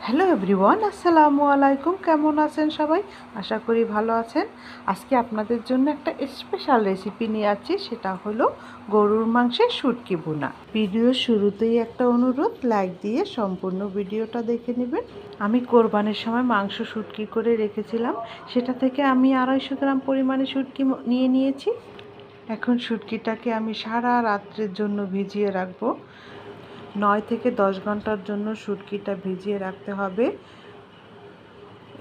Hello everyone, আসসালামু আলাইকুম। কেমন আছেন সবাই? আশা করি ভালো আছেন। আজকে আপনাদের জন্য একটা স্পেশাল রেসিপি নিয়ে আছি, সেটা হলো গরুর মাংসের শুটকি ভুনা। ভিডিওর শুরুতেই একটা অনুরোধ, লাইক দিয়ে সম্পূর্ণ ভিডিওটা দেখে নেবেন। আমি কোরবানির সময় মাংস শুটকি করে রেখেছিলাম, সেটা থেকে আমি 250 গ্রাম পরিমাণে শুটকি নিয়ে নিয়েছি। এখন শুটকিটাকে আমি সারা রাত্রের জন্য ভিজিয়ে রাখবো। 9 থেকে 10 ঘন্টার জন্য শুটকিটা ভিজিয়ে রাখতে হবে।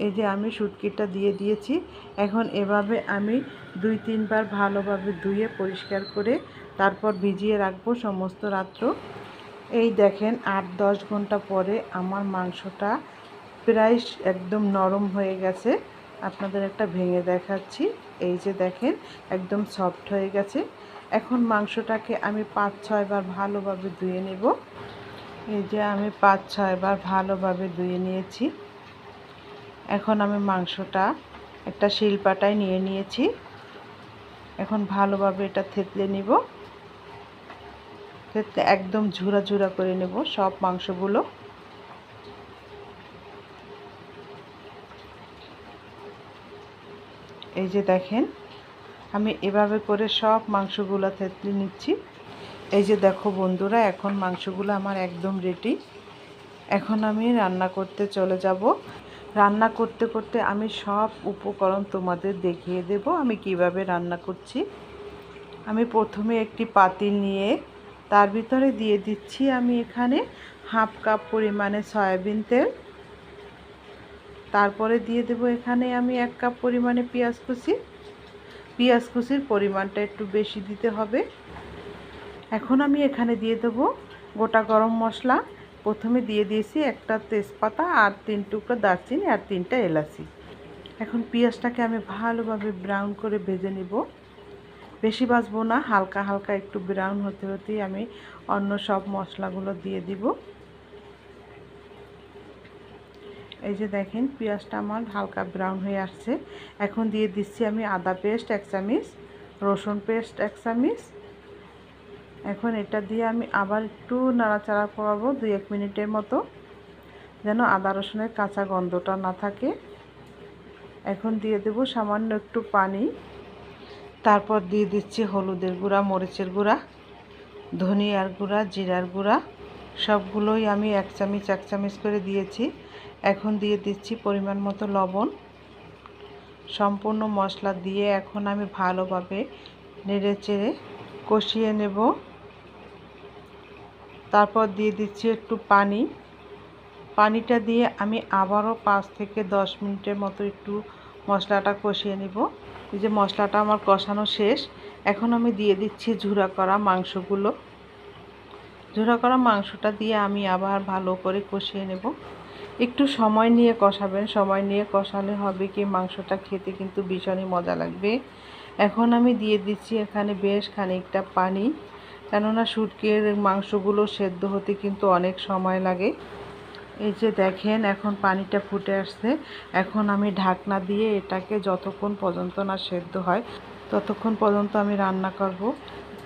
এই যে আমি শুটকিটা দিয়ে দিয়েছি। এখন এভাবে আমি 2-3 বার ভালোভাবে ধুয়ে পরিষ্কার করে তারপর ভিজিয়ে রাখবো সমস্ত রাত্র। এই দেখেন 8-10 ঘন্টা পরে আমার মাংসটা প্রায় একদম নরম হয়ে গেছে। আপনাদের একটা ভেঙে দেখাচ্ছি। এই যে দেখেন একদম সফট হয়ে গেছে। এখন মাংসটাকে আমি 5-6 বার ভালোভাবে ধুয়ে নেব। এই যে আমি 5-6 বার ভালোভাবে ধুয়ে নিয়েছি। এখন আমি মাংসটা একটা শিলপাটায় নিয়ে নিয়েছি। এখন ভালোভাবে এটা থেতলে নিব। থেতলে একদম ঝুরা ঝুরা করে নেব সব মাংসগুলো। এই যে দেখেন আমি এভাবে করে সব মাংসগুলো থেতলে নিচ্ছি। এই যে দেখো বন্ধুরা, এখন মাংসগুলো আমার একদম রেডি। এখন আমি রান্না করতে চলে যাব। রান্না করতে করতে আমি সব উপকরণ তোমাদের দেখিয়ে দেব আমি কিভাবে রান্না করছি। আমি প্রথমে একটি পাতিল নিয়ে তার ভিতরে দিয়ে দিচ্ছি আমি এখানে হাফ কাপ পরিমাণে সয়াবিন তেল। তারপরে দিয়ে দেব এখানে আমি 1 কাপ পরিমাণে পেঁয়াজ কুচি। পেঁয়াজ কুচির পরিমাণটা একটু বেশি দিতে হবে। এখন আমি এখানে দিয়ে দেব গোটা গরম মশলা। প্রথমে দিয়ে দিয়েছি একটা তেজপাতা আর 3 টুকরো দারচিনি আর 3টা এলাচি। এখন পেঁয়াজটাকে আমি ভালোভাবে ব্রাউন করে ভেজে নেব। বেশি ভাজবো না, হালকা হালকা একটু ব্রাউন হতে হতেই আমি অন্য সব মশলাগুলো দিয়ে দিব। এই যে দেখেন পেঁয়াজটা আমার হালকা ব্রাউন হয়ে আসছে। এখন দিয়ে দিচ্ছি আমি আদা পেস্ট 1 চামচ, রসুন পেস্ট 1 চামচ। এখন এটা দিয়ে আমি আবার একটু নাড়াচাড়া করব 2-1 মিনিটের মতো, যেন আদা রসুনের কাঁচা গন্ধটা না থাকে। এখন দিয়ে দেব সামান্য একটু পানি। তারপর দিয়ে দিচ্ছি হলুদের গুঁড়া, মরিচের গুঁড়া, ধনিয়ার গুঁড়া, জিরার গুঁড়া, সবগুলোই আমি 1 চামচ 1 চামচ করে দিয়েছি। এখন দিয়ে দিচ্ছি পরিমাণ মতো লবণ। সম্পূর্ণ মশলা দিয়ে এখন আমি ভালোভাবে নেড়ে চেড়ে কষিয়ে নেব। তারপর দিয়ে দিচ্ছি একটু পানি। পানিটা দিয়ে আমি আবারও 5 থেকে 10 মিনিটের মতো একটু মশলাটা কষিয়ে নেব। এই যে মশলাটা আমার কষানো শেষ। এখন আমি দিয়ে দিচ্ছি ঝুরা করা মাংসগুলো। ঝুরা করা মাংসটা দিয়ে আমি আবার ভালো করে কষিয়ে নেব। একটু সময় নিয়ে কষাবেন, সময় নিয়ে কষালে হবে কি মাংসটা খেতে কিন্তু ভীষণই মজা লাগবে। এখন আমি দিয়ে দিচ্ছি এখানে বেশ খানিকটা পানি, কেননা শুটকির মাংসগুলো সেদ্ধ হতে কিন্তু অনেক সময় লাগে। এই যে দেখেন এখন পানিটা ফুটে আসছে। এখন আমি ঢাকনা দিয়ে এটাকে যতক্ষণ পর্যন্ত না সেদ্ধ হয় ততক্ষণ পর্যন্ত আমি রান্না করব।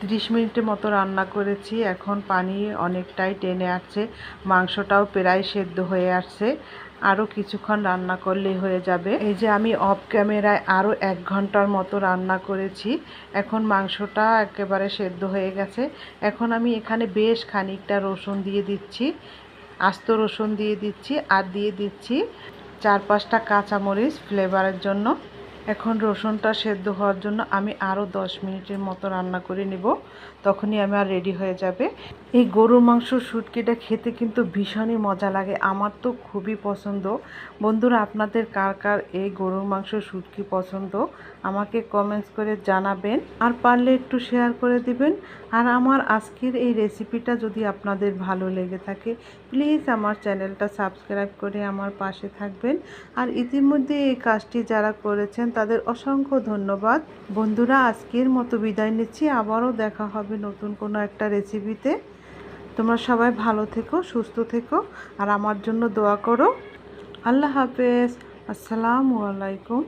30 মিনিটের মতো রান্না করেছি। এখন পানি অনেকটাই টেনে আসছে, মাংসটাও প্রায় সেদ্ধ হয়ে আসছে। আরও কিছুক্ষণ রান্না করলেই হয়ে যাবে। এই যে আমি অফ ক্যামেরায় আরও 1 ঘন্টার মতো রান্না করেছি। এখন মাংসটা একেবারে সেদ্ধ হয়ে গেছে। এখন আমি এখানে বেশ খানিকটা রসুন দিয়ে দিচ্ছি, আস্ত রসুন দিয়ে দিচ্ছি, আর দিয়ে দিচ্ছি 4-5টা কাঁচামরিচ ফ্লেভারের জন্য। এখন রসুনটা সেদ্ধ হওয়ার জন্য আমি আরও 10 মিনিটের মতো রান্না করে নেব, তখনই আমার রেডি হয়ে যাবে। এই গরুর মাংস শুটকিটা খেতে কিন্তু ভীষণই মজা লাগে, আমার তো খুবই পছন্দ। বন্ধুরা, আপনাদের কার কার এই গরুর মাংস শুটকি পছন্দ আমাকে কমেন্টস করে জানাবেন, আর পারলে একটু শেয়ার করে দিবেন। আর আমার আজকের এই রেসিপিটা যদি আপনাদের ভালো লেগে থাকে প্লিজ আমার চ্যানেলটা সাবস্ক্রাইব করে আমার পাশে থাকবেন। আর ইতিমধ্যে এই কাজটি যারা করেছেন তাদের অসংখ্য ধন্যবাদ। বন্ধুরা, আজকের মতো বিদায় নিচ্ছি, আবারও দেখা হবে নতুন কোনো একটা রেসিপিতে। তোমরা সবাই ভালো থেকো, সুস্থ থেকো, আর আমার জন্য দোয়া করো। আল্লাহ হাফেজ। আসসালামু আলাইকুম।